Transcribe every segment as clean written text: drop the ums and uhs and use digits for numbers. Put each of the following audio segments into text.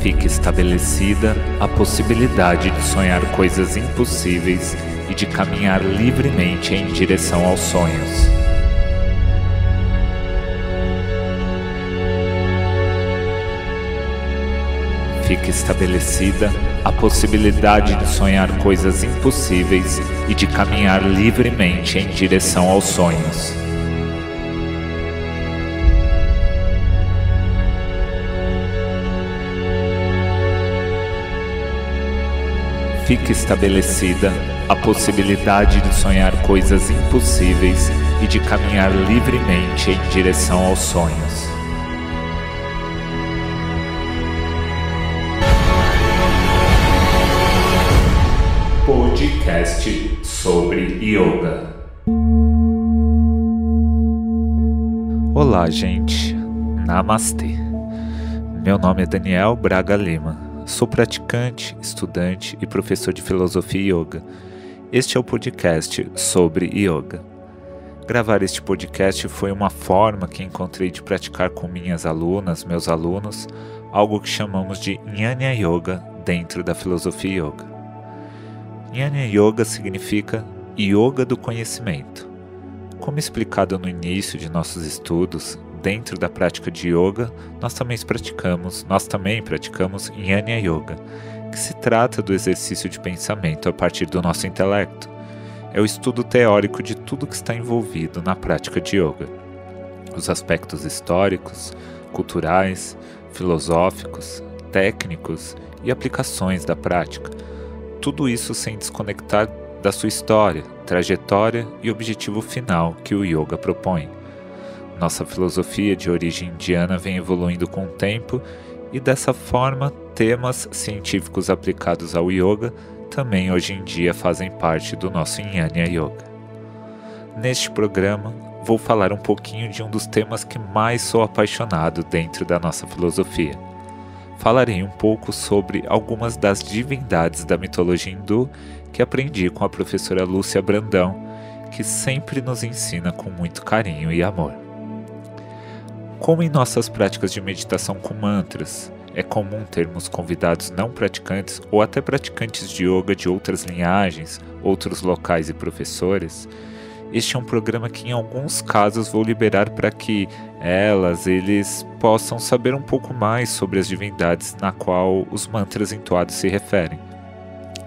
Fique estabelecida a possibilidade de sonhar coisas impossíveis e de caminhar livremente em direção aos sonhos. Fique estabelecida a possibilidade de sonhar coisas impossíveis e de caminhar livremente em direção aos sonhos. Fique estabelecida a possibilidade de sonhar coisas impossíveis e de caminhar livremente em direção aos sonhos. Podcast sobre Yoga. Olá, gente. Namastê. Meu nome é Daniel Braga Lima. Sou praticante, estudante e professor de filosofia e yoga. Este é o podcast sobre yoga. Gravar este podcast foi uma forma que encontrei de praticar com minhas alunas, meus alunos, algo que chamamos de Jnana Yoga dentro da filosofia yoga. Jnana Yoga significa Yoga do conhecimento. Como explicado no início de nossos estudos, dentro da prática de yoga, nós também praticamos Jnana Yoga, que se trata do exercício de pensamento a partir do nosso intelecto. É o estudo teórico de tudo que está envolvido na prática de yoga. Os aspectos históricos, culturais, filosóficos, técnicos e aplicações da prática. Tudo isso sem desconectar da sua história, trajetória e objetivo final que o yoga propõe. Nossa filosofia de origem indiana vem evoluindo com o tempo e dessa forma temas científicos aplicados ao yoga também hoje em dia fazem parte do nosso Jnana Yoga. Neste programa vou falar um pouquinho de um dos temas que mais sou apaixonado dentro da nossa filosofia. Falarei um pouco sobre algumas das divindades da mitologia hindu que aprendi com a professora Lúcia Brandão, que sempre nos ensina com muito carinho e amor. Como em nossas práticas de meditação com mantras, é comum termos convidados não praticantes ou até praticantes de yoga de outras linhagens, outros locais e professores. Este é um programa que em alguns casos vou liberar para que eles possam saber um pouco mais sobre as divindades na qual os mantras entoados se referem.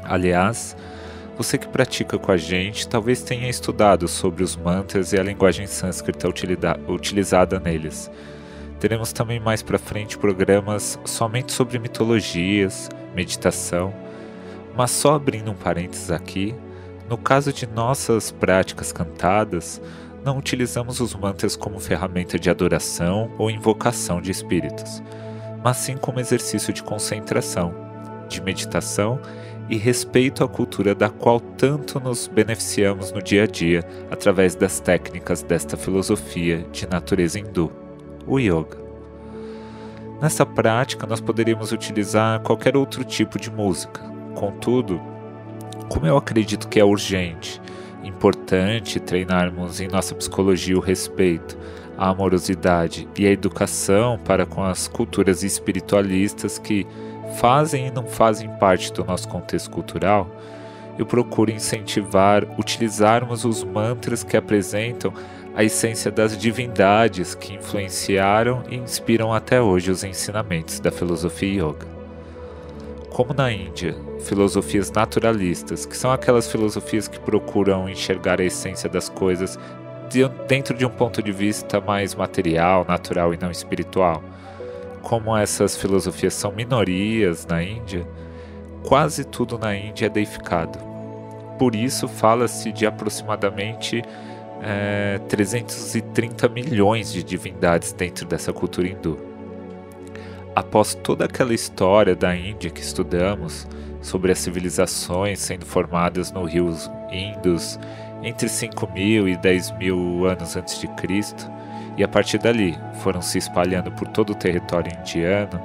Aliás, você que pratica com a gente talvez tenha estudado sobre os mantras e a linguagem sânscrita utilizada neles. Teremos também mais para frente programas somente sobre mitologias, meditação, mas só abrindo um parênteses aqui, no caso de nossas práticas cantadas, não utilizamos os mantras como ferramenta de adoração ou invocação de espíritos, mas sim como exercício de concentração, de meditação e respeito à cultura da qual tanto nos beneficiamos no dia a dia através das técnicas desta filosofia de natureza hindu, o yoga. Nessa prática, nós poderíamos utilizar qualquer outro tipo de música. Contudo, como eu acredito que é urgente, importante treinarmos em nossa psicologia o respeito, a amorosidade e a educação para com as culturas espiritualistas que fazem e não fazem parte do nosso contexto cultural, eu procuro incentivar utilizarmos os mantras que apresentam a essência das divindades que influenciaram e inspiram até hoje os ensinamentos da filosofia yoga. Como na Índia, filosofias naturalistas, que são aquelas filosofias que procuram enxergar a essência das coisas dentro de um ponto de vista mais material, natural e não espiritual. Como essas filosofias são minorias na Índia, quase tudo na Índia é deificado. Por isso fala-se de aproximadamente 330 milhões de divindades dentro dessa cultura hindu. Após toda aquela história da Índia que estudamos, sobre as civilizações sendo formadas no rio Indus entre 5.000 e 10.000 anos antes de Cristo, e a partir dali foram se espalhando por todo o território indiano,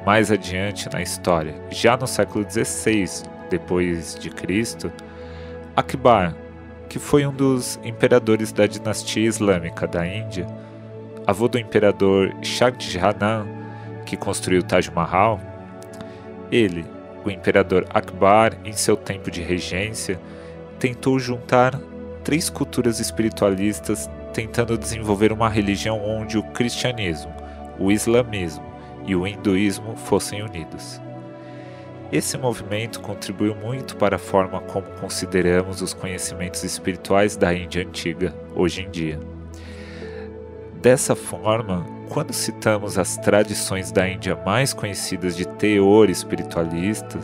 mais adiante na história, já no século XVI depois de Cristo, Akbar, que foi um dos imperadores da dinastia islâmica da Índia, avô do imperador Shah Jahan, que construiu o Taj Mahal, Ele, o imperador Akbar, em seu tempo de regência, tentou juntar 3 culturas espiritualistas, tentando desenvolver uma religião onde o cristianismo, o islamismo e o hinduísmo fossem unidos. Esse movimento contribuiu muito para a forma como consideramos os conhecimentos espirituais da Índia antiga hoje em dia. Dessa forma, quando citamos as tradições da Índia mais conhecidas de teor espiritualista,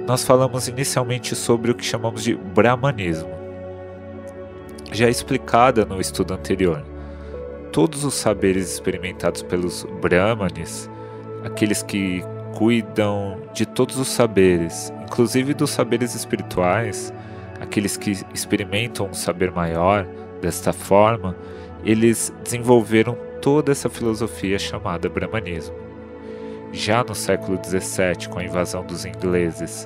nós falamos inicialmente sobre o que chamamos de Brahmanismo. Já explicada no estudo anterior, todos os saberes experimentados pelos Brahmanes, aqueles que cuidam de todos os saberes, inclusive dos saberes espirituais, aqueles que experimentam um saber maior, desta forma, eles desenvolveram toda essa filosofia chamada Brahmanismo. Já no século XVII, com a invasão dos ingleses,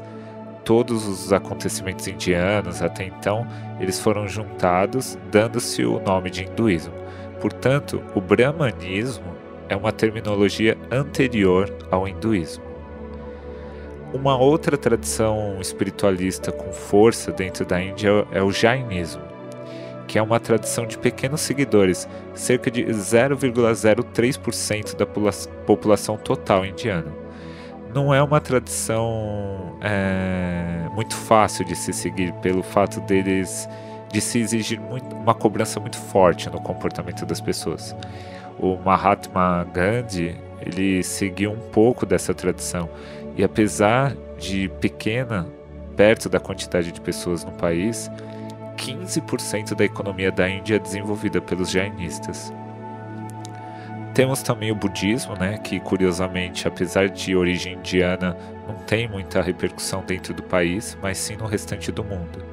todos os acontecimentos indianos até então, eles foram juntados, dando-se o nome de hinduísmo. Portanto, o Brahmanismo é uma terminologia anterior ao hinduísmo. Uma outra tradição espiritualista com força dentro da Índia é o Jainismo, que é uma tradição de pequenos seguidores, cerca de 0,03% da população total indiana. Não é uma tradição muito fácil de se seguir, pelo fato deles de se exigir uma cobrança muito forte no comportamento das pessoas. O Mahatma Gandhi, ele seguiu um pouco dessa tradição, e apesar de pequena, perto da quantidade de pessoas no país, 15% da economia da Índia é desenvolvida pelos jainistas. Temos também o budismo, que curiosamente, apesar de origem indiana, não tem muita repercussão dentro do país, mas sim no restante do mundo.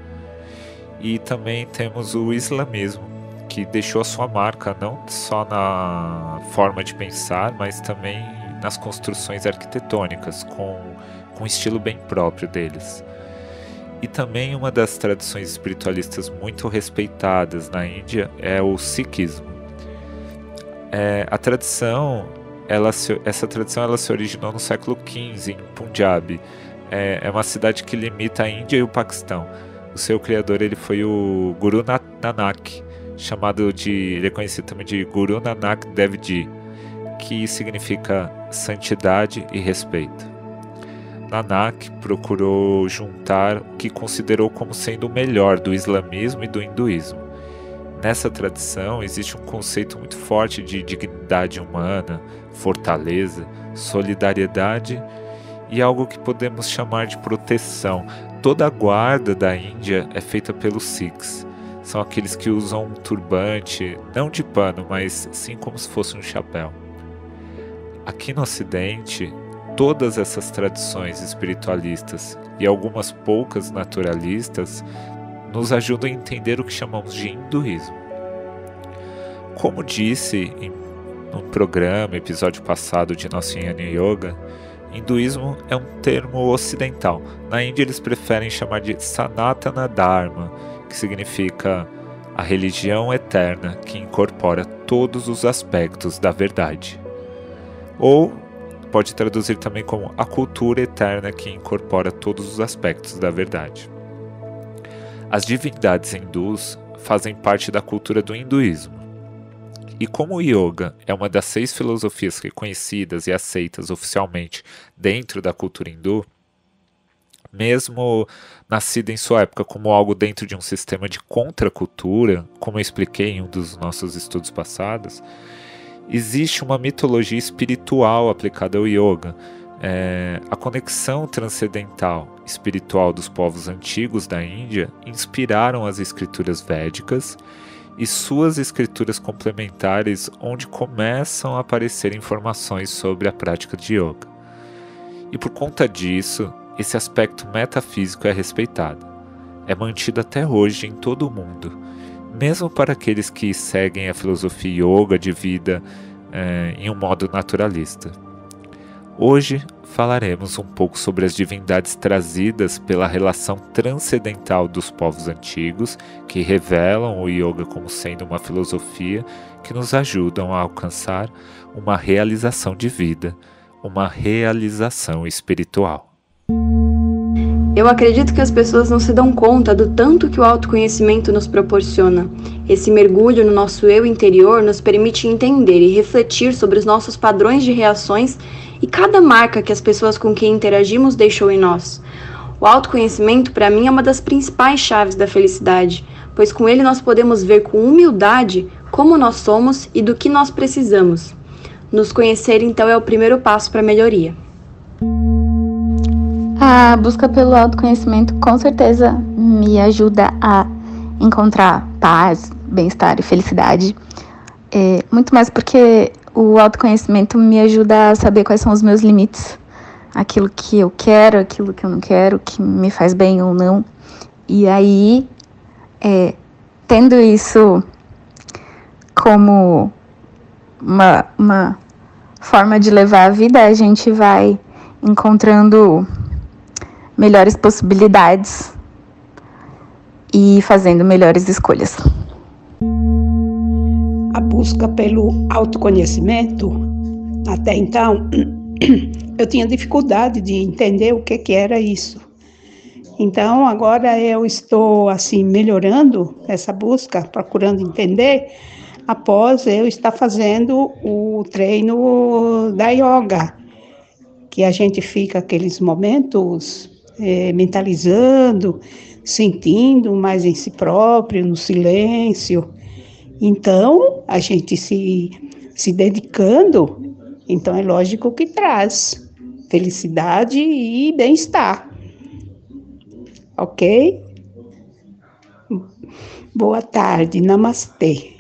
E também temos o islamismo, que deixou a sua marca não só na forma de pensar, mas também nas construções arquitetônicas, com um estilo bem próprio deles. E também uma das tradições espiritualistas muito respeitadas na Índia é o Sikhismo. Essa tradição se originou no século XV, em Punjab. É uma cidade que limita a Índia e o Paquistão. O seu criador ele foi o Guru Nanak, ele é conhecido também de Guru Nanak Dev Ji, que significa santidade e respeito. Nanak procurou juntar o que considerou como sendo o melhor do islamismo e do hinduísmo. Nessa tradição existe um conceito muito forte de dignidade humana, fortaleza, solidariedade e algo que podemos chamar de proteção. Toda a guarda da Índia é feita pelos Sikhs. São aqueles que usam um turbante, não de pano, mas sim como se fosse um chapéu. Aqui no Ocidente, todas essas tradições espiritualistas e algumas poucas naturalistas nos ajudam a entender o que chamamos de hinduísmo. Como disse em um episódio passado de nosso Jnana Yoga, hinduísmo é um termo ocidental. Na Índia eles preferem chamar de Sanatana Dharma, que significa a religião eterna que incorpora todos os aspectos da verdade. Ou pode traduzir também como a cultura eterna que incorpora todos os aspectos da verdade. As divindades hindus fazem parte da cultura do hinduísmo. E como o yoga é uma das 6 filosofias reconhecidas e aceitas oficialmente dentro da cultura hindu, mesmo nascida em sua época como algo dentro de um sistema de contracultura, como eu expliquei em um dos nossos estudos passados, existe uma mitologia espiritual aplicada ao yoga. A conexão transcendental espiritual dos povos antigos da Índia inspiraram as escrituras védicas e suas escrituras complementares, onde começam a aparecer informações sobre a prática de yoga. E por conta disso, esse aspecto metafísico é respeitado. É mantido até hoje em todo o mundo, mesmo para aqueles que seguem a filosofia yoga de vida em um modo naturalista. Hoje falaremos um pouco sobre as divindades trazidas pela relação transcendental dos povos antigos, que revelam o yoga como sendo uma filosofia que nos ajudam a alcançar uma realização de vida, uma realização espiritual. Eu acredito que as pessoas não se dão conta do tanto que o autoconhecimento nos proporciona. Esse mergulho no nosso eu interior nos permite entender e refletir sobre os nossos padrões de reações e cada marca que as pessoas com quem interagimos deixou em nós. O autoconhecimento, para mim, é uma das principais chaves da felicidade, pois com ele nós podemos ver com humildade como nós somos e do que nós precisamos. Nos conhecer, então, é o primeiro passo para a melhoria. A busca pelo autoconhecimento com certeza me ajuda a encontrar paz, bem-estar e felicidade. Muito mais porque o autoconhecimento me ajuda a saber quais são os meus limites, aquilo que eu quero, aquilo que eu não quero, que me faz bem ou não. E aí, tendo isso como uma forma de levar a vida, a gente vai encontrando melhores possibilidades e fazendo melhores escolhas. A busca pelo autoconhecimento, até então, eu tinha dificuldade de entender o que era isso. Então, agora eu estou assim melhorando essa busca, procurando entender, após eu estar fazendo o treino da yoga, que a gente fica aqueles momentos mentalizando, sentindo mais em si próprio, no silêncio. Então, a gente se dedicando, então é lógico que traz felicidade e bem-estar. Ok? Boa tarde, namastê.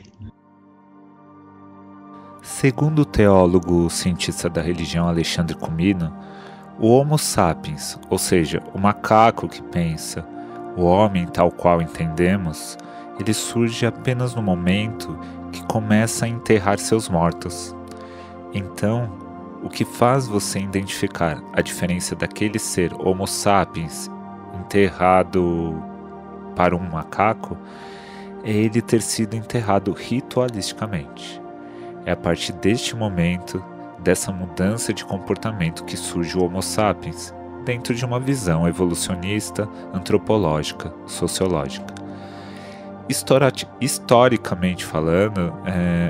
Segundo o teólogo cientista da religião Alexandre Comino, o Homo sapiens, ou seja, o macaco que pensa, o homem tal qual entendemos, ele surge apenas no momento que começa a enterrar seus mortos. Então, o que faz você identificar a diferença daquele ser Homo sapiens enterrado para um macaco é ele ter sido enterrado ritualisticamente. É a partir deste momento, dessa mudança de comportamento que surge o Homo sapiens, dentro de uma visão evolucionista, antropológica, sociológica. Historicamente falando,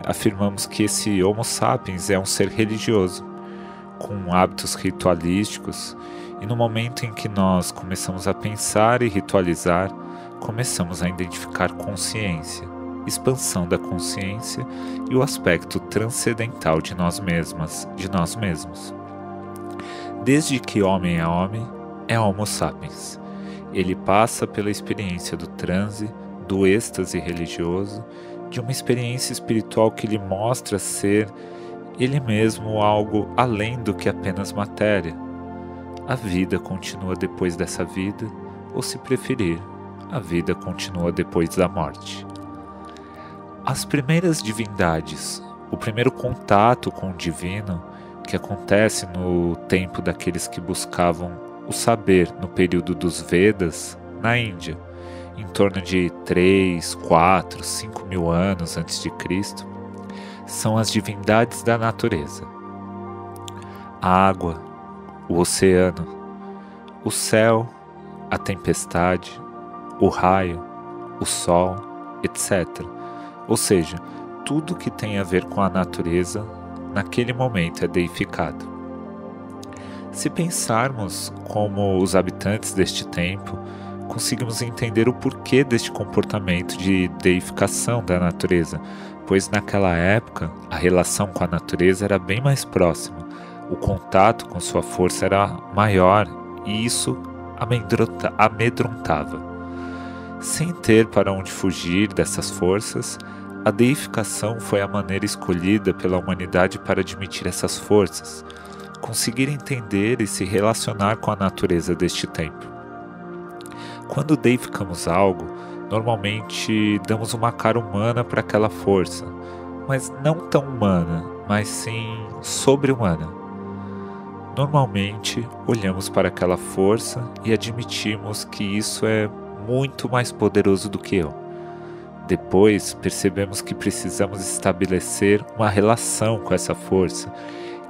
afirmamos que esse Homo sapiens é um ser religioso, com hábitos ritualísticos, e no momento em que nós começamos a pensar e ritualizar, começamos a identificar consciência, expansão da consciência e o aspecto transcendental de nós mesmos. Desde que homem, é Homo sapiens. Ele passa pela experiência do transe, do êxtase religioso, de uma experiência espiritual que lhe mostra ser ele mesmo algo além do que apenas matéria. A vida continua depois dessa vida, ou se preferir, a vida continua depois da morte. As primeiras divindades, o primeiro contato com o divino, que acontece no tempo daqueles que buscavam o saber no período dos Vedas, na Índia, em torno de 3, 4, 5 mil anos antes de Cristo, são as divindades da natureza. A água, o oceano, o céu, a tempestade, o raio, o sol, etc. Ou seja, tudo que tem a ver com a natureza, naquele momento é deificado. Se pensarmos como os habitantes deste tempo, conseguimos entender o porquê deste comportamento de deificação da natureza, pois naquela época a relação com a natureza era bem mais próxima, o contato com sua força era maior e isso amedrontava. Sem ter para onde fugir dessas forças, a deificação foi a maneira escolhida pela humanidade para admitir essas forças, conseguir entender e se relacionar com a natureza deste tempo. Quando deificamos algo, normalmente damos uma cara humana para aquela força, mas não tão humana, mas sim sobre-humana. Normalmente, olhamos para aquela força e admitimos que isso é muito mais poderoso do que eu. Depois, percebemos que precisamos estabelecer uma relação com essa força,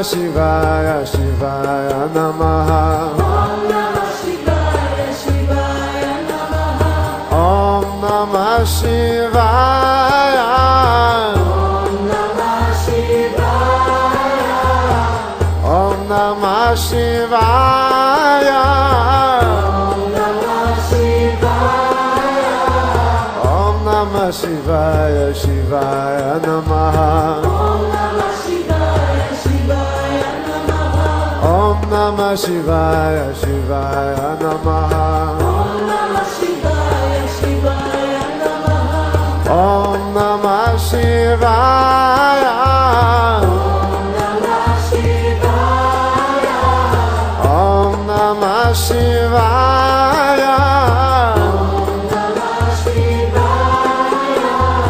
Namah Shivaya Shivaya Namaha Om Namah Shivaya Shivaya Namaha Om Namah Shivaya Om Namah Shivaya Om Namah Shivaya Om Namah Shivaya Om Namah Shivaya Shivaya Namaha Om Namah Shivaya Shivaya Namaha Om Namah Shivaya Shivaya Namaha Om Namah Shivaya Shivaya Namaha Om Namah Shivaya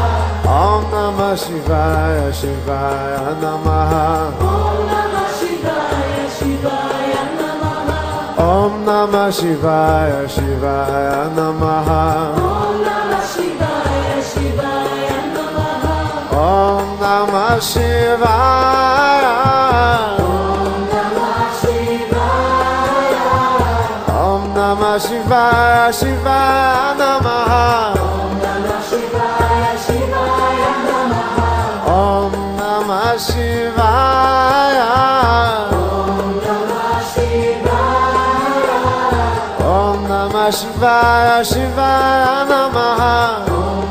Om Namah Shivaya Om Namah Shivaya Shivaya Namaha Om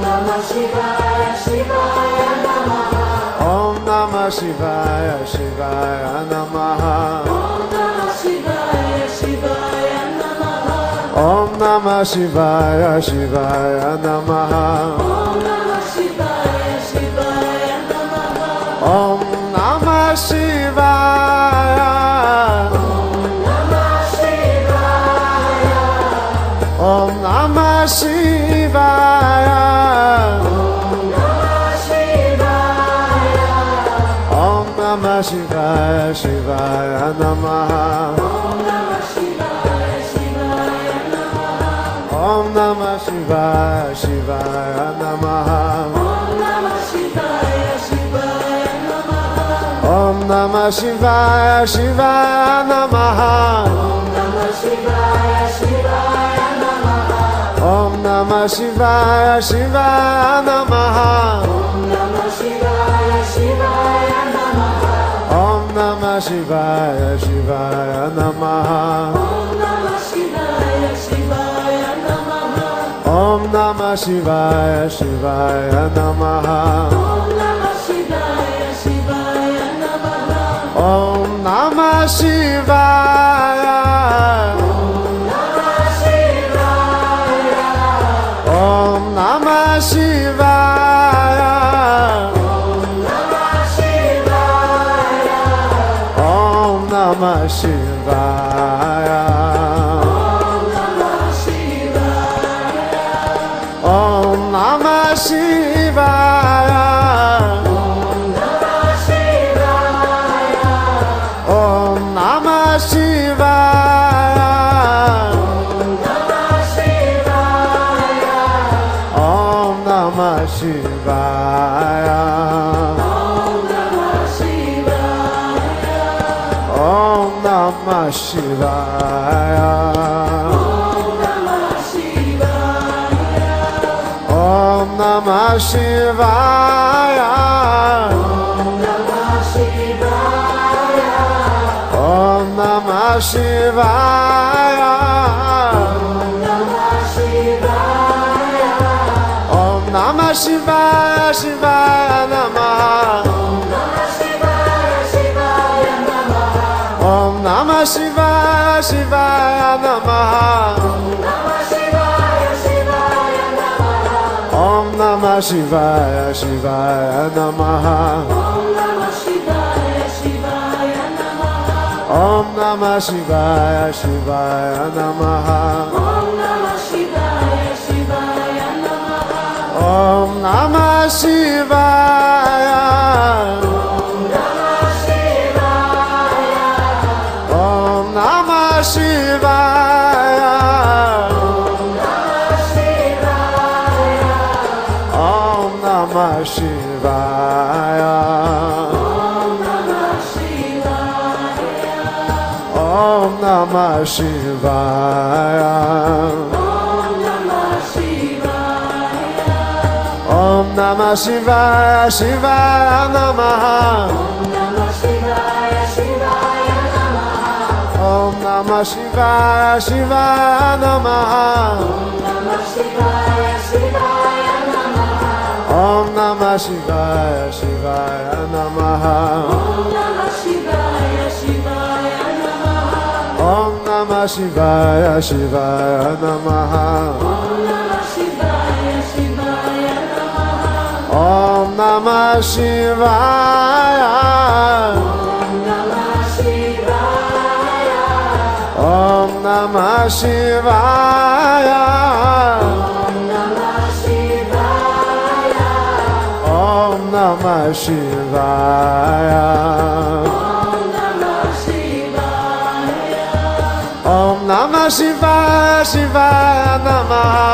Namah Shivaya Shivaya Namaha Om Namah Shivaya Shivaya Namaha Om Namah Shivaya Shivaya Namaha Om Namah Shivaya Om Namah Shivaya Shivaya Namaha Om Namah Shivaya Om Namah Shivaya Shivaya Namaha Om Namah Shivaya Shivaya Namaha Om Namah Shivaya Shivaya Namaha Om Namah Shivaya Om Namah Shivaya Om Namah Shivaya Shivaya Namaha Om Namah Shivaya Shivaya Namaha Om Namah Shivaya Shivaya Namaha Om Namah Shivaya Shivaya Namaha Om Namah Shivaya Shivaya Namaha Om Namah Shivaya Shivaya Namaha Om Namah Shivaya Om Namah Shivaya Om Namah Shivaya Om Namah Shivaya Om Namah Shivaya Om Namah Shivaya Om Namah Shivaya Om Namah Shivaya Om Namah Shivaya Om Namah Shivaya Shivaya Namaha Om Namah Shivaya Shivaya Namaha Om Namah Shivaya Shivaya Namaha Om Namah Shivaya Shivaya Namaha Om Namah Shivaya Om Namah Shivaya Om Namah Shivaya Namah Shivaya. Om Namah Shivaya, Shivaya Namaha. Om Namah Shivaya, Shivaya Namaha. Om Namah Shivaya, Shivaya Namaha. Om Namah Shivaya, Shivaya Namaha. Om Namah Shivaya. Om Namah Shivaya. Om Namah Shivaya. Om Namah Shivaya, Shivaya Namaha.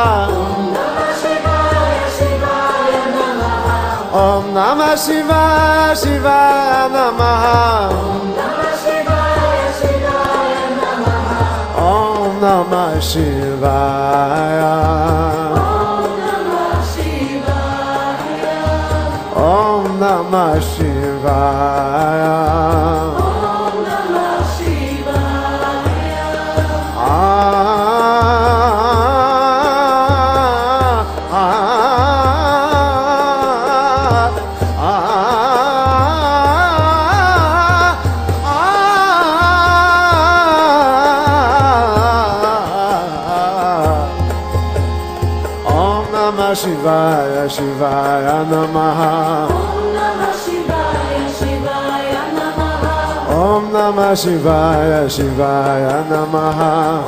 Om Namah Shivaya, Shivaya Namaha. Om Namah Shivaya. Om Namah Shivaya. Shivaya, Shivaya Namaha. Om Namah Shivaya, Shivaya Namaha.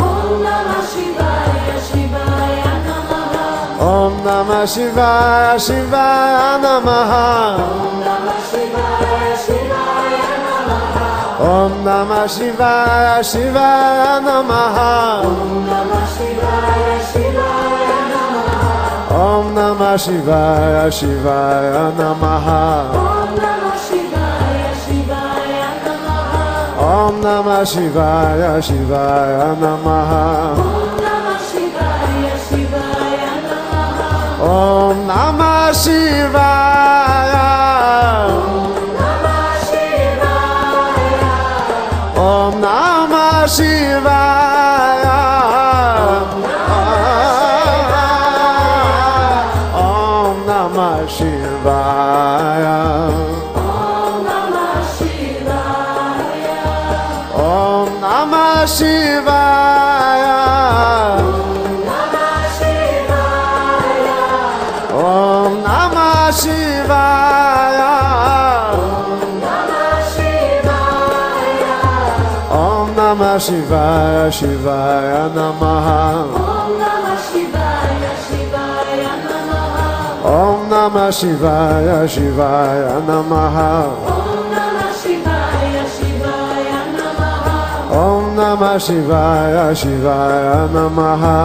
Om Namah Shivaya, Shivaya Namaha. Om Namah Shivaya, Shivaya Namaha. Om Namah Shivaya, Shivaya Namaha. Om Namah Shivaya, Shivaya Namaha. Om Namah Shivaya. Om Namah Shivaya. Om Namah Shivaya. Om Namah Shivaya. Om Namah Shivaya. Om Namah Shivaya, Shivaya Namaha. Om Namah Shivaya, Shivaya Namaha. Om Namah Shivaya, Shivaya Namaha.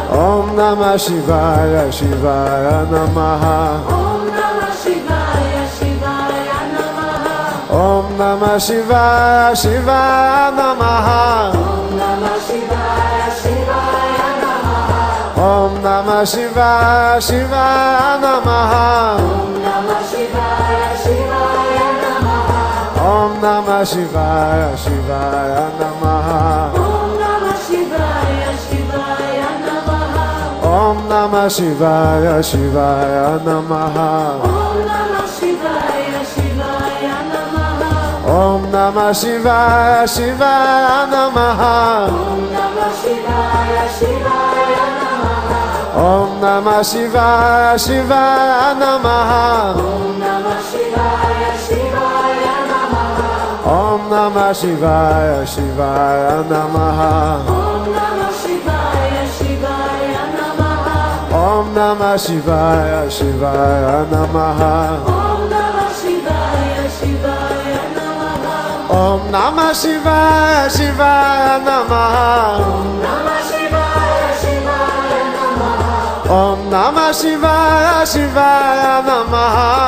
Om Namah Shivaya, Shivaya Namaha. Om Namah Shivaya, Shivaya Namaha. Om Namah Shivaya, Shivaya Namaha. Om Namah Shivaya, Shivaya Namaha. Om Namah Shivaya, Shivaya Namaha. Om Namah Shivaya, Shivaya Namaha. Om Namah Shivaya, Shivaya Namaha. Om Namah Shivaya, Shivaya Namaha. Om Namah Shivaya, Shivaya Namaha. Om Namah Shivaya, Shivaya Namaha. Om Namah Shivaya, Shivaya Namaha.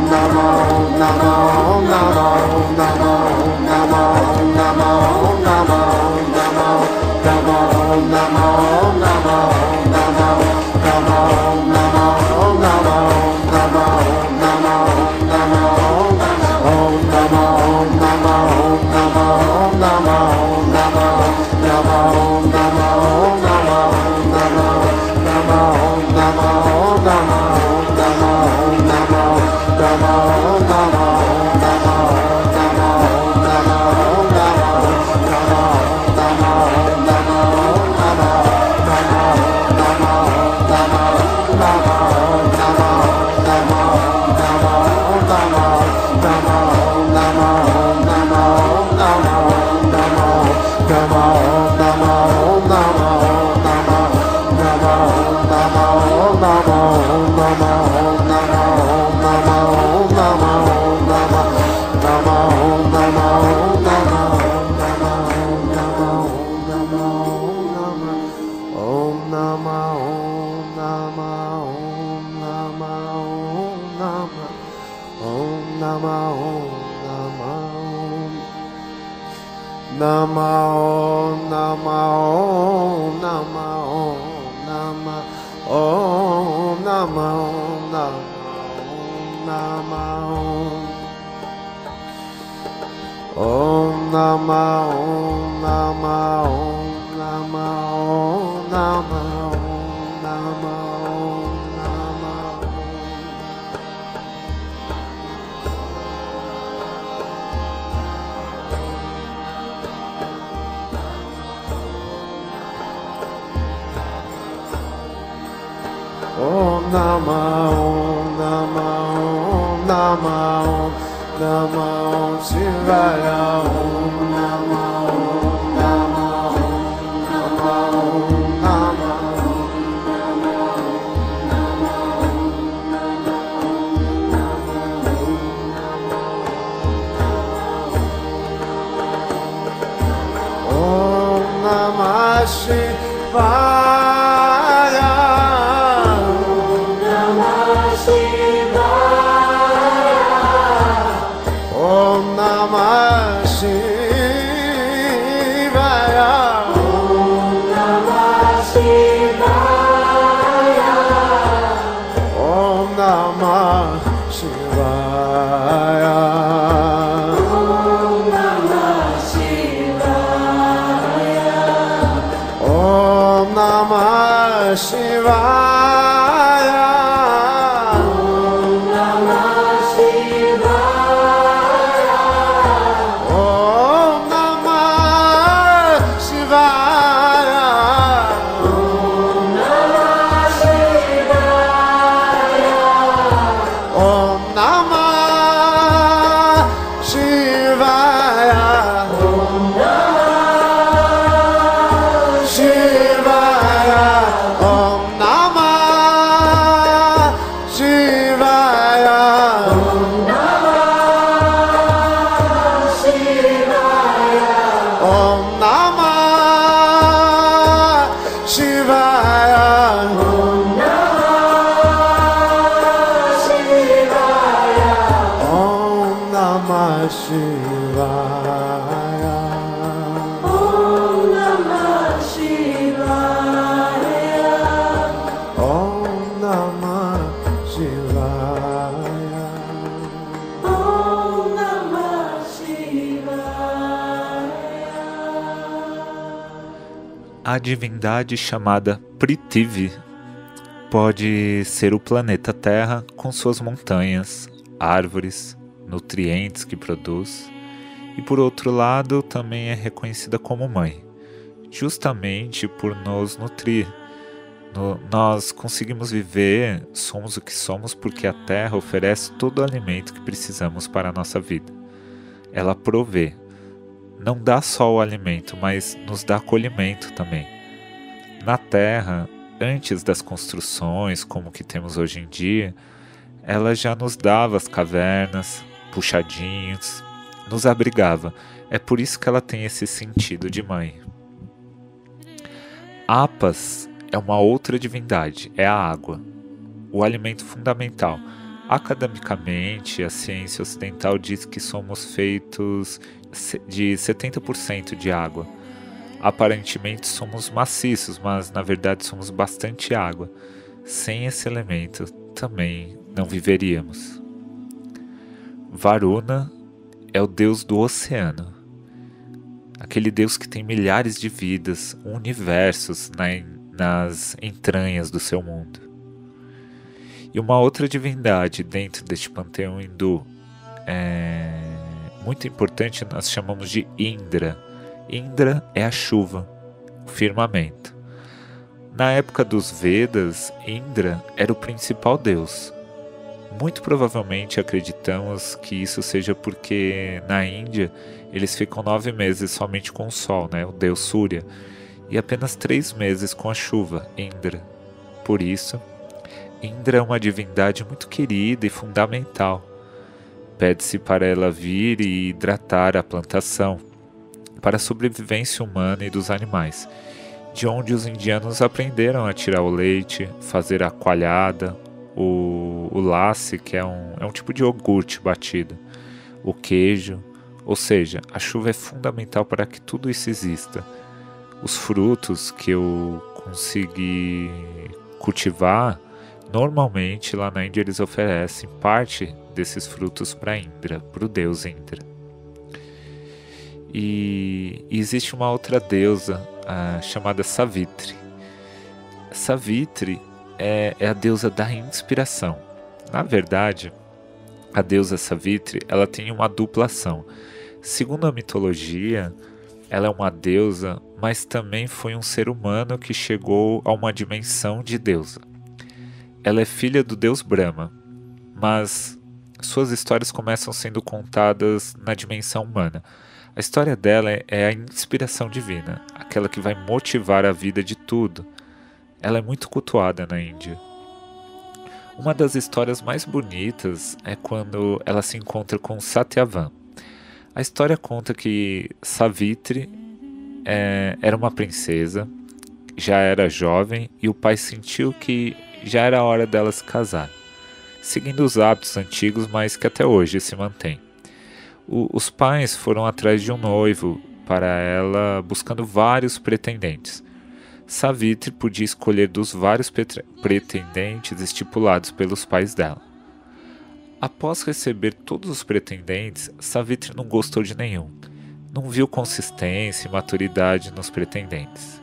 Namo, Namo, Namo, Namo, Namo. A divindade chamada Prithvi pode ser o planeta Terra com suas montanhas, árvores, nutrientes que produz, e por outro lado também é reconhecida como mãe, justamente por nos nutrir. Nós conseguimos viver, somos o que somos porque a Terra oferece todo o alimento que precisamos para a nossa vida. Ela provê. Não dá só o alimento, mas nos dá acolhimento também. Na Terra, antes das construções como que temos hoje em dia, ela já nos dava as cavernas, puxadinhos, nos abrigava. É por isso que ela tem esse sentido de mãe. Apas é uma outra divindade, é a água, o alimento fundamental. Academicamente, a ciência ocidental diz que somos feitos de 70% de água. Aparentemente somos maciços, mas na verdade somos bastante água. Sem esse elemento também não viveríamos. Varuna é o deus do oceano, aquele deus que tem milhares de vidas, universos nas entranhas do seu mundo. E uma outra divindade dentro deste panteão hindu muito importante, nós chamamos de Indra. Indra é a chuva, o firmamento. Na época dos Vedas, Indra era o principal deus. Muito provavelmente acreditamos que isso seja porque na Índia eles ficam 9 meses somente com o sol, o deus Surya, e apenas 3 meses com a chuva, Indra. Por isso, Indra é uma divindade muito querida e fundamental. Pede-se para ela vir e hidratar a plantação, para a sobrevivência humana e dos animais, de onde os indianos aprenderam a tirar o leite, fazer a coalhada, o lassi, que é um tipo de iogurte batido, o queijo, ou seja, a chuva é fundamental para que tudo isso exista. Os frutos que eu consegui cultivar, normalmente lá na Índia eles oferecem parte desses frutos para Indra, para o deus Indra. E existe uma outra deusa chamada Savitri. Savitri é a deusa da inspiração. Na verdade, a deusa Savitri ela tem uma dupla ação. Segundo a mitologia, ela é uma deusa, mas também foi um ser humano que chegou a uma dimensão de deusa. Ela é filha do deus Brahma, mas suas histórias começam sendo contadas na dimensão humana. A história dela é a inspiração divina, aquela que vai motivar a vida de tudo. Ela é muito cultuada na Índia. Uma das histórias mais bonitas é quando ela se encontra com Satyavan. A história conta que Savitri era uma princesa, já era jovem e o pai sentiu que já era a hora dela se casar, seguindo os hábitos antigos, mas que até hoje se mantém. Os pais foram atrás de um noivo para ela, buscando vários pretendentes. Savitri podia escolher dos vários pretendentes estipulados pelos pais dela. Após receber todos os pretendentes, Savitri não gostou de nenhum. Não viu consistência e maturidade nos pretendentes.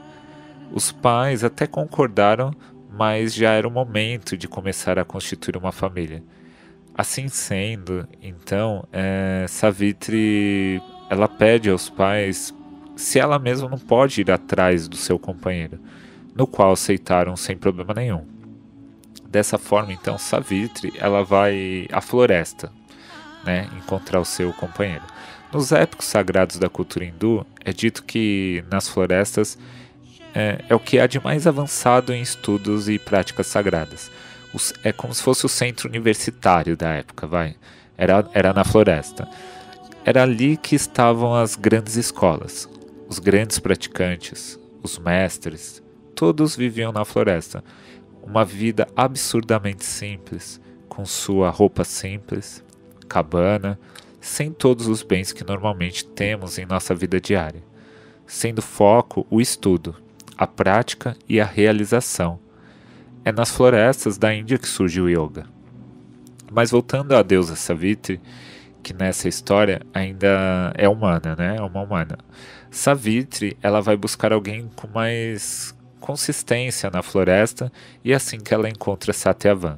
Os pais até concordaram, mas já era o momento de começar a constituir uma família. Assim sendo, então, Savitri ela pede aos pais se ela mesma não pode ir atrás do seu companheiro, no qual aceitaram sem problema nenhum. Dessa forma, então, Savitri ela vai à floresta, encontrar o seu companheiro. Nos épicos sagrados da cultura hindu, é dito que nas florestas é o que há de mais avançado em estudos e práticas sagradas. É como se fosse o centro universitário da época, Era na floresta. Era ali que estavam as grandes escolas, os grandes praticantes, os mestres. Todos viviam na floresta. Uma vida absurdamente simples, com sua roupa simples, cabana, sem todos os bens que normalmente temos em nossa vida diária, sendo foco o estudo, a prática e a realização. É nas florestas da Índia que surge o yoga. Mas voltando à deusa Savitri, que nessa história ainda é humana, É uma humana. Savitri, ela vai buscar alguém com mais consistência na floresta e é assim que ela encontra Satyavan,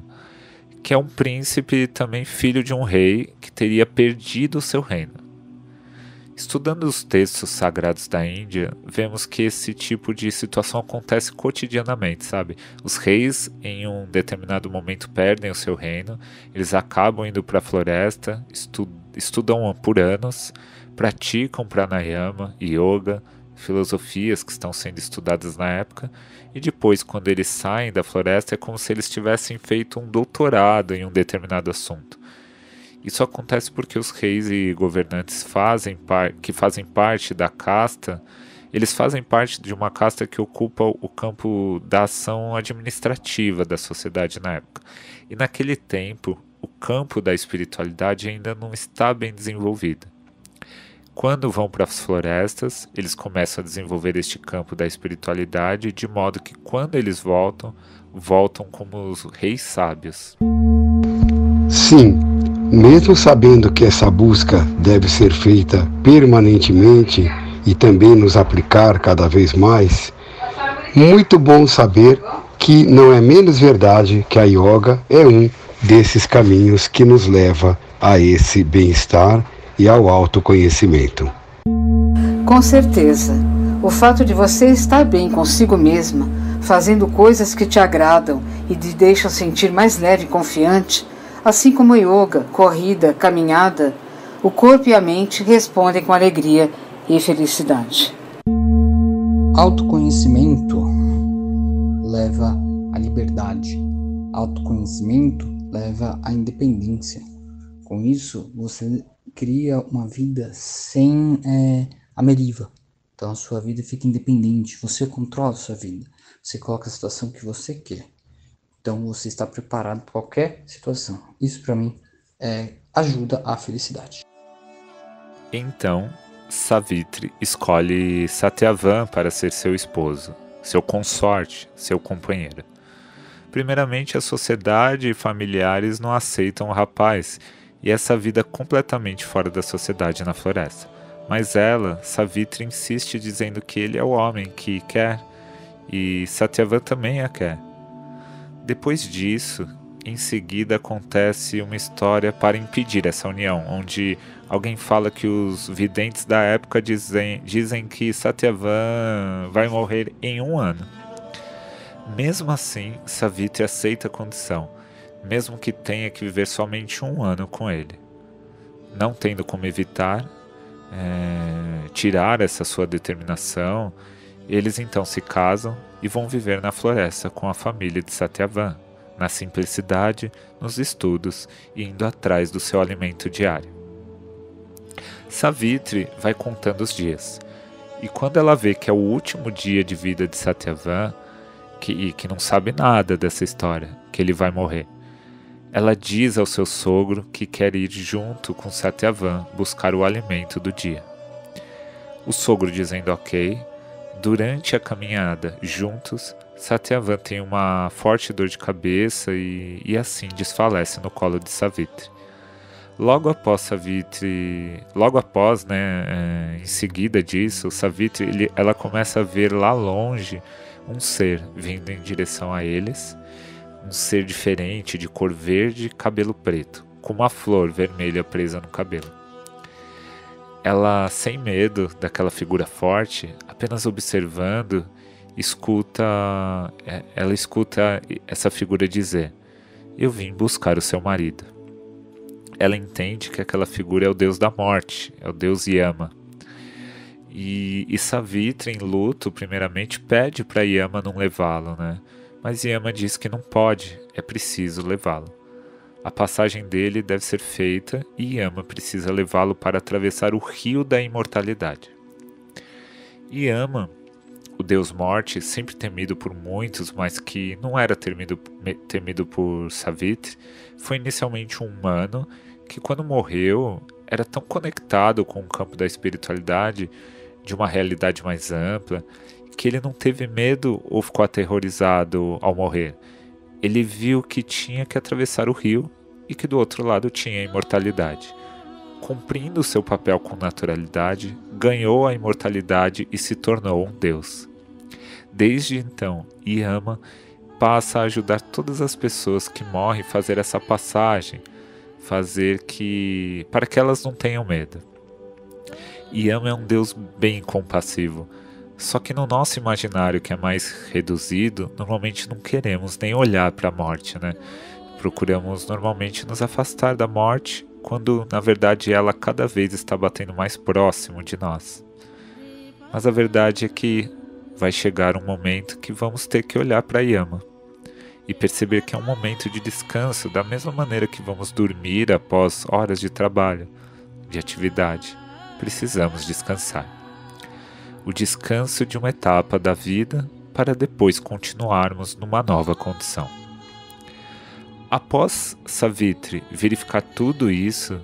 que é um príncipe também filho de um rei que teria perdido o seu reino. Estudando os textos sagrados da Índia, vemos que esse tipo de situação acontece cotidianamente, Os reis, em um determinado momento, perdem o seu reino, eles acabam indo para a floresta, estudam por anos, praticam pranayama, yoga, filosofias que estão sendo estudadas na época, e depois, quando eles saem da floresta, é como se eles tivessem feito um doutorado em um determinado assunto. Isso acontece porque os reis e governantes que fazem parte da casta, eles fazem parte de uma casta que ocupa o campo da ação administrativa da sociedade na época. E naquele tempo, o campo da espiritualidade ainda não está bem desenvolvido. Quando vão para as florestas, eles começam a desenvolver este campo da espiritualidade, de modo que quando eles voltam como os reis sábios. Sim, mesmo sabendo que essa busca deve ser feita permanentemente e também nos aplicar cada vez mais, muito bom saber que não é menos verdade que a yoga é um desses caminhos que nos leva a esse bem-estar e ao autoconhecimento. Com certeza, o fato de você estar bem consigo mesma, fazendo coisas que te agradam e te deixam sentir mais leve e confiante, assim como yoga, corrida, caminhada, o corpo e a mente respondem com alegria e felicidade. Autoconhecimento leva à liberdade. autoconhecimento leva à independência. Com isso, você cria uma vida sem a deriva. Então, a sua vida fica independente. Você controla a sua vida. Você coloca a situação que você quer. Então, você está preparado para qualquer situação. Isso, para mim, ajuda à felicidade. Então, Savitri escolhe Satyavan para ser seu esposo, seu consorte, seu companheiro. Primeiramente, a sociedade e familiares não aceitam o rapaz e essa vida completamente fora da sociedade na floresta. Mas ela, Savitri, insiste dizendo que ele é o homem que quer e Satyavan também a quer. Depois disso, em seguida acontece uma história para impedir essa união, onde alguém fala que os videntes da época dizem que Satyavan vai morrer em 1 ano. Mesmo assim, Savitri aceita a condição, mesmo que tenha que viver somente 1 ano com ele. Não tendo como evitar, tirar essa sua determinação, eles então se casam e vão viver na floresta com a família de Satyavan, na simplicidade, nos estudos e indo atrás do seu alimento diário. Savitri vai contando os dias, e quando ela vê que é o último dia de vida de Satyavan, que não sabe nada dessa história, que ele vai morrer, ela diz ao seu sogro que quer ir junto com Satyavan buscar o alimento do dia. O sogro dizendo ok. Durante a caminhada juntos, Satyavan tem uma forte dor de cabeça e assim desfalece no colo de Savitri. Logo após, em seguida disso, Savitri ela começa a ver lá longe um ser vindo em direção a eles, um ser diferente, de cor verde e cabelo preto, com uma flor vermelha presa no cabelo. Ela, sem medo daquela figura forte, apenas observando, ela escuta essa figura dizer: "Eu vim buscar o seu marido." Ela entende que aquela figura é o deus da morte, é o deus Yama. E Savitri, em luto, primeiramente pede para Yama não levá-lo, né? Mas Yama diz que não pode, é preciso levá-lo. A passagem dele deve ser feita e Yama precisa levá-lo para atravessar o rio da imortalidade. Yama, o deus morte, sempre temido por muitos, mas que não era temido por Savitri, foi inicialmente um humano que, quando morreu, era tão conectado com o campo da espiritualidade, de uma realidade mais ampla, que ele não teve medo ou ficou aterrorizado ao morrer. Ele viu que tinha que atravessar o rio e que do outro lado tinha a imortalidade. Cumprindo seu papel com naturalidade, ganhou a imortalidade e se tornou um deus. Desde então, Yama passa a ajudar todas as pessoas que morrem a fazer essa passagem, para que elas não tenham medo. Yama é um deus bem compassivo, só que no nosso imaginário, que é mais reduzido, normalmente não queremos nem olhar para a morte, né? Procuramos normalmente nos afastar da morte, quando na verdade ela cada vez está batendo mais próximo de nós. Mas a verdade é que vai chegar um momento que vamos ter que olhar para Yama e perceber que é um momento de descanso, da mesma maneira que vamos dormir após horas de trabalho, de atividade. Precisamos descansar. O descanso de uma etapa da vida para depois continuarmos numa nova condição. Após Savitri verificar tudo isso,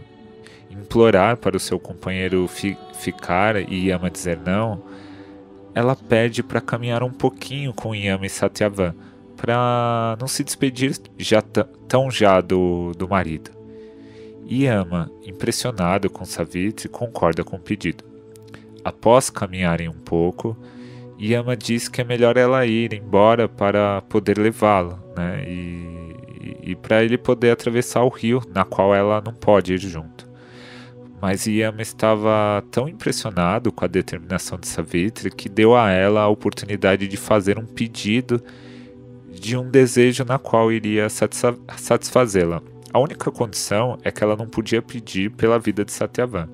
implorar para o seu companheiro ficar e Yama dizer não, ela pede para caminhar um pouquinho com Yama e Satyavan, para não se despedir tão já do marido. Yama, impressionado com Savitri, concorda com o pedido. Após caminharem um pouco, Yama diz que é melhor ela ir embora para poder levá-lo, né? E para ele poder atravessar o rio, na qual ela não pode ir junto. Mas Yama estava tão impressionado com a determinação de Savitri que deu a ela a oportunidade de fazer um pedido de um desejo na qual iria satisfazê-la. A única condição é que ela não podia pedir pela vida de Satyavan.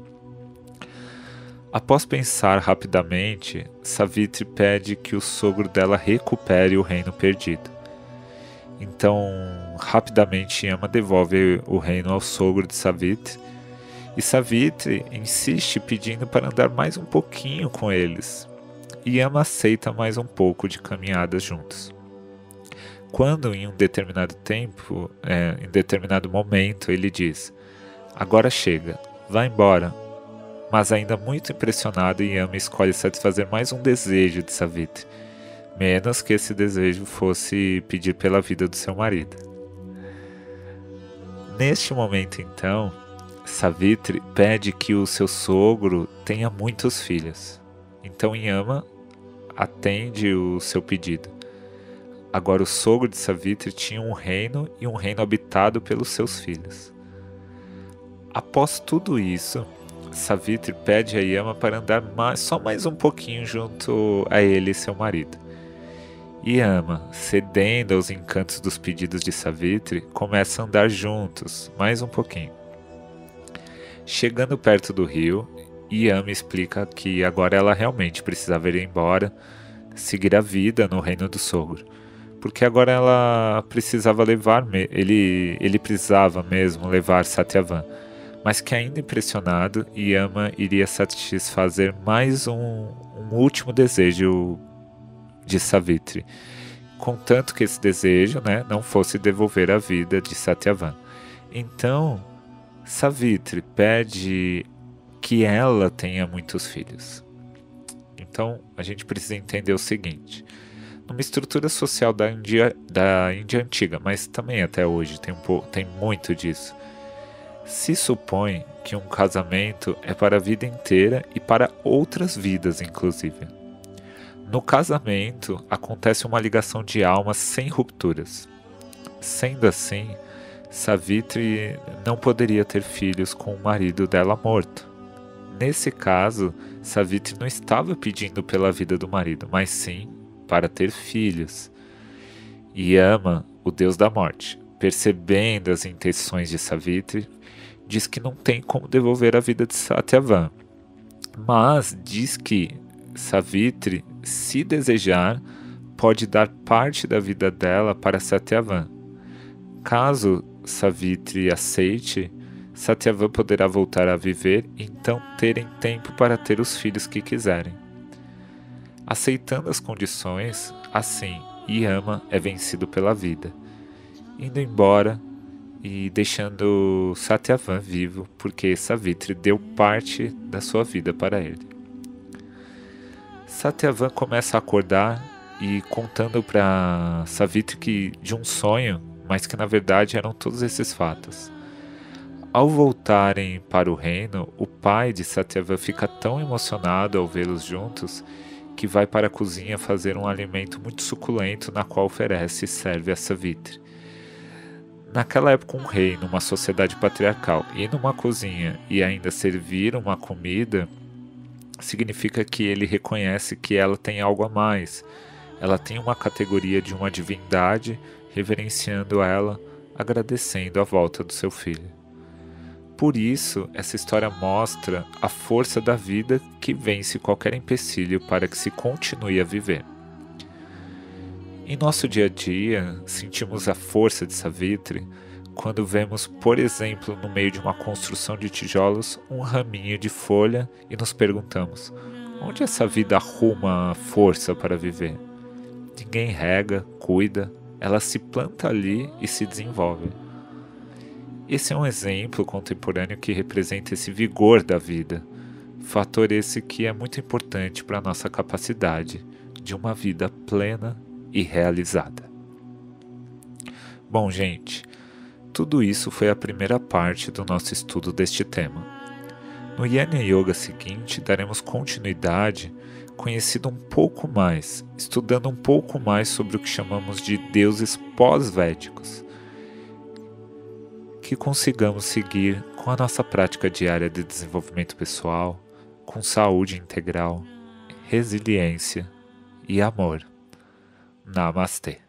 Após pensar rapidamente, Savitri pede que o sogro dela recupere o reino perdido. Então, rapidamente Yama devolve o reino ao sogro de Savitri, e Savitri insiste pedindo para andar mais um pouquinho com eles, e Yama aceita mais um pouco de caminhadas juntos. Quando em um determinado em determinado momento, ele diz: "Agora chega, vá embora." Mas ainda muito impressionado, Yama escolhe satisfazer mais um desejo de Savitri, menos que esse desejo fosse pedir pela vida do seu marido. Neste momento, então, Savitri pede que o seu sogro tenha muitos filhos. Então Yama atende o seu pedido. Agora o sogro de Savitri tinha um reino, e um reino habitado pelos seus filhos. Após tudo isso, Savitri pede a Yama para andar só mais um pouquinho junto a ele e seu marido. Yama, cedendo aos encantos dos pedidos de Savitri, começa a andar juntos, mais um pouquinho. Chegando perto do rio, Yama explica que agora ela realmente precisava ir embora, seguir a vida no reino do sogro, porque agora ela precisava ele precisava mesmo levar Satyavan, mas que ainda impressionado, Yama iria satisfazer mais um último desejo de Savitri, contanto que esse desejo, não fosse devolver a vida de Satyavan. Então, Savitri pede que ela tenha muitos filhos. Então, a gente precisa entender o seguinte: numa estrutura social da Índia antiga, mas também até hoje tem muito disso, se supõe que um casamento é para a vida inteira e para outras vidas, inclusive. No casamento, acontece uma ligação de almas sem rupturas. Sendo assim, Savitri não poderia ter filhos com o marido dela morto. Nesse caso, Savitri não estava pedindo pela vida do marido, mas sim para ter filhos. Yama, o deus da morte, percebendo as intenções de Savitri, diz que não tem como devolver a vida de Satyavan, mas diz que Savitri, se desejar, pode dar parte da vida dela para Satyavan. Caso Savitri aceite, Satyavan poderá voltar a viver e então terem tempo para ter os filhos que quiserem. Aceitando as condições, assim, Yama é vencido pela vida, indo embora e deixando Satyavan vivo, porque Savitri deu parte da sua vida para ele. Satyavan começa a acordar e contando para Savitri de um sonho, mas que na verdade eram todos esses fatos. Ao voltarem para o reino, o pai de Satyavan fica tão emocionado ao vê-los juntos que vai para a cozinha fazer um alimento muito suculento, na qual oferece e serve a Savitri. Naquela época, um rei, numa sociedade patriarcal, ir numa cozinha e ainda servir uma comida, significa que ele reconhece que ela tem algo a mais. Ela tem uma categoria de uma divindade, reverenciando ela, agradecendo a volta do seu filho. Por isso, essa história mostra a força da vida que vence qualquer empecilho para que se continue a viver. Em nosso dia a dia, sentimos a força de Savitri quando vemos, por exemplo, no meio de uma construção de tijolos, um raminho de folha e nos perguntamos: onde essa vida arruma força para viver? Ninguém rega, cuida, ela se planta ali e se desenvolve. Esse é um exemplo contemporâneo que representa esse vigor da vida, fator esse que é muito importante para a nossa capacidade de uma vida plena e realizada. Bom, gente, tudo isso foi a primeira parte do nosso estudo deste tema. No Jnana Yoga seguinte, daremos continuidade, conhecendo um pouco mais, estudando um pouco mais sobre o que chamamos de deuses pós-védicos, que consigamos seguir com a nossa prática diária de desenvolvimento pessoal, com saúde integral, resiliência e amor. Namastê.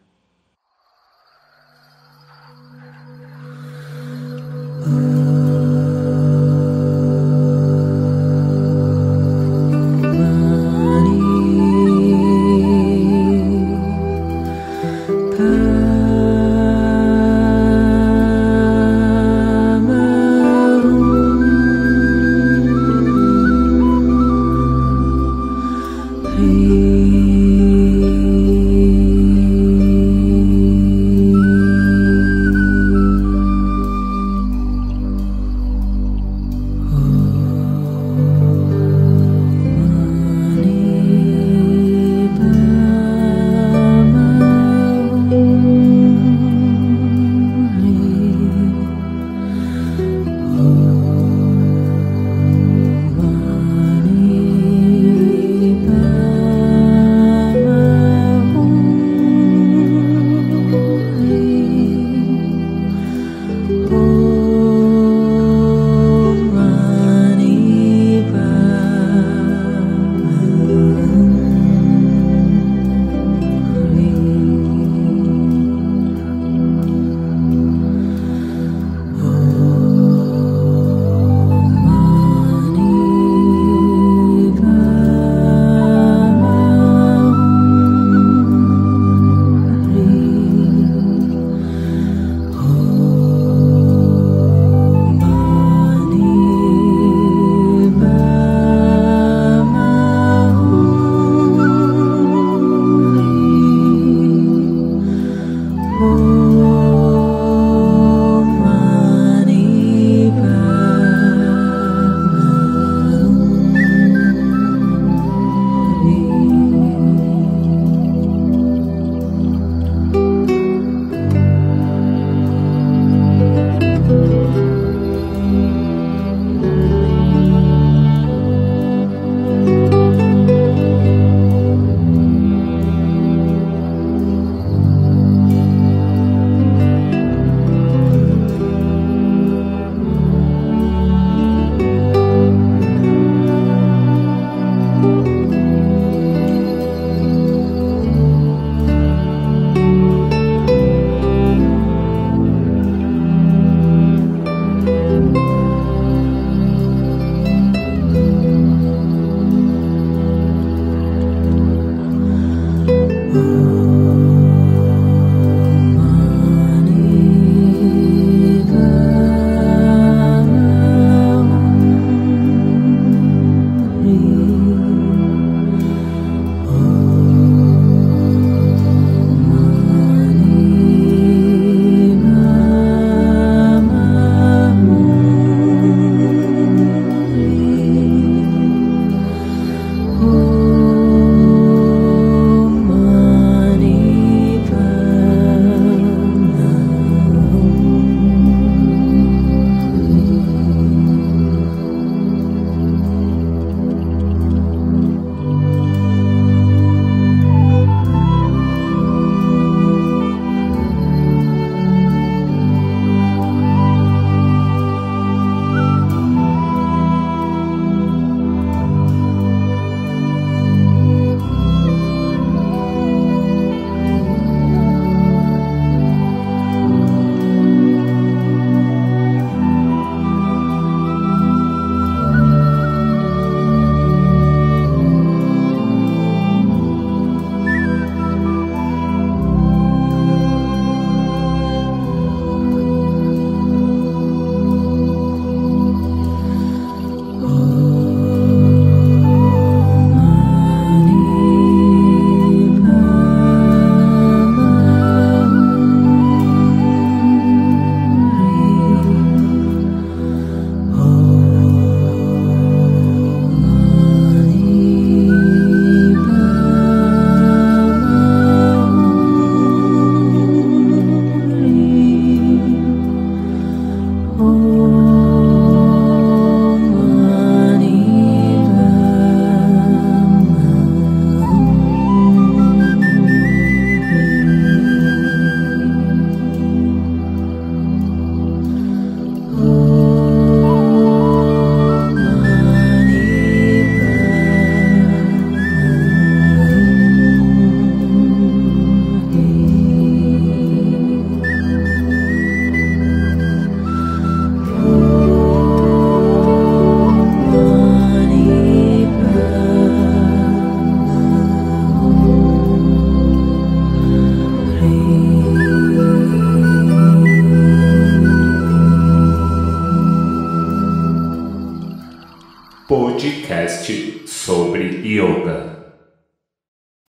Podcast sobre yoga.